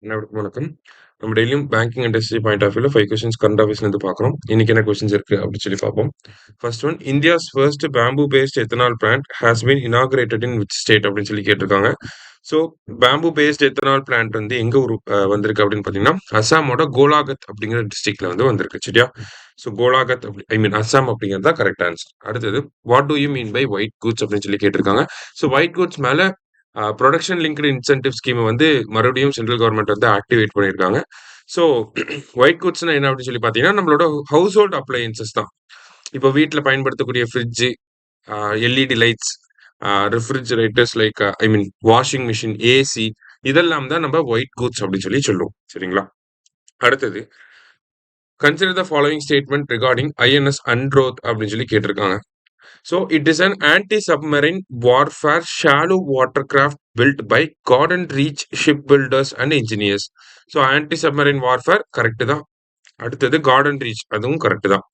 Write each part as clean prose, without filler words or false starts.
அனைவருக்கும் வணக்கம். நம்ம டெய்லியும் பேங்கிங் இண்டஸ்ட்ரி பாயிண்ட் ஆஃப் வியூல 5 கொஸ்டின்ஸ் கரண்ட் அஃபேர்ஸ்லேருந்து பார்க்குறோம். இன்னைக்கு என்ன கொஸ்டின்ஸ் இருக்கு அப்படின்னு சொல்லி பார்ப்போம். First one, India's first bamboo based ethanol plant has been inaugurated in which state அப்படின்னு சொல்லி கேட்டிருக்காங்க. So bamboo based ethanol plant வந்து எங்க வந்திருக்கு அப்படின்னு பார்த்தீங்கன்னா, அசாமோட கோலாகத் அப்படிங்கிற டிஸ்ட்ரிக்ட்ல வந்து வந்திருக்கு. சரியா? ஸோ கோலாகத் ஐ மீன் அசாம் அப்படிங்கிறது தான் கரெக்ட் ஆன்சர். அடுத்தது, what do you mean by white goods அப்படின்னு சொல்லி கேட்டிருக்காங்க. ஸோ ஒயிட் கூட்ஸ் மேல ப்ரொடக்ஷன் லிங்க்டு இன்சென்டிவ் ஸ்கீம் வந்து மறுபடியும் சென்ட்ரல் கவர்மெண்ட் வந்து ஆக்டிவேட் பண்ணியிருக்காங்க. ஸோ ஒயிட் குட்ஸ்னா என்ன அப்படின்னு சொல்லி பார்த்தீங்கன்னா, நம்மளோட ஹவுஸ் ஹோல்ட் அப்ளையன்சஸ் தான். இப்போ வீட்டில் பயன்படுத்தக்கூடிய fridge, LED lights, refrigerators like I mean washing machine, AC இதெல்லாம் தான் நம்ம ஒயிட் கூட்ஸ் அப்படின்னு சொல்லி சொல்லுவோம். சரிங்களா? அடுத்தது, consider the following statement regarding INS Androth அப்படின்னு சொல்லி கேட்டிருக்காங்க. So it is an anti-submarine warfare shallow watercraft built by Gordon Reach shipbuilders and engineers. So anti-submarine warfare correct தான். அடுத்தது Gordon Reach அதுவும் கரெக்ட் தான்.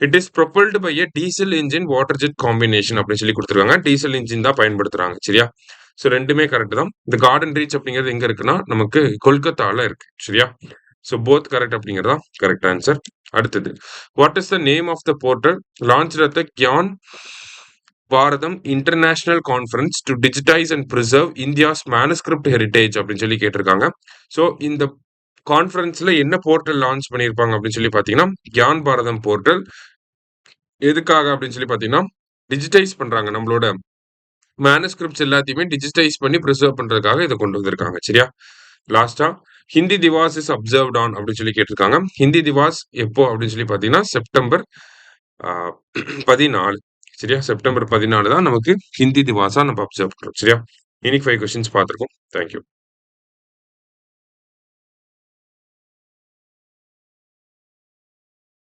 It is propelled by a diesel engine water jet combination அப்படின்னு சொல்லி கொடுத்துருக்காங்க. Diesel engine தான் பயன்படுத்துறாங்க. சரியா? ஸோ ரெண்டுமே கரெக்ட் தான். இந்த கார்டன் ரீச் அப்படிங்கிறது எங்க இருக்குன்னா நமக்கு கொல்கத்தால இருக்கு. சரியா? ஸோ போத் கரெக்ட் அப்படிங்கிறதா கரெக்ட் ஆன்சர். அடுத்தது, what is the name of the portal launched at the Gyan Bharatam international conference to digitize and preserve India's manuscript heritage அப்படின்னு சொல்லி கேட்டிருக்காங்க. ஸோ இந்த கான்ஃபரன்ஸ்ல என்ன போர்ட்டல் லான்ச் பண்ணியிருப்பாங்க அப்படின்னு சொல்லி பார்த்தீங்கன்னா, கியான் பாரதம் போர்ட்டல். எதுக்காக அப்படின்னு சொல்லி பார்த்தீங்கன்னா, டிஜிட்டைஸ் பண்றாங்க நம்மளோட மேனுஸ்கிரிப்ட்ஸ் எல்லாத்தையுமே டிஜிட்டைஸ் பண்ணி ப்ரிசர்வ் பண்றதுக்காக இதை கொண்டு வந்திருக்காங்க. சரியா? லாஸ்டா, Hindi Diwas is observed on அப்படின்னு சொல்லி கேட்டிருக்காங்க. ஹிந்தி திவாஸ் எப்போ அப்படின்னு சொல்லி பார்த்தீங்கன்னா, செப்டம்பர் 14. சரியா? செப்டம்பர் 14 தான் நமக்கு ஹிந்தி திவாஸா நம்ம அப்சர்வ் பண்றோம். சரியா? இன்னைக்கு 5 கொஸ்டின்ஸ் பார்த்துருக்கோம். தேங்க்யூ.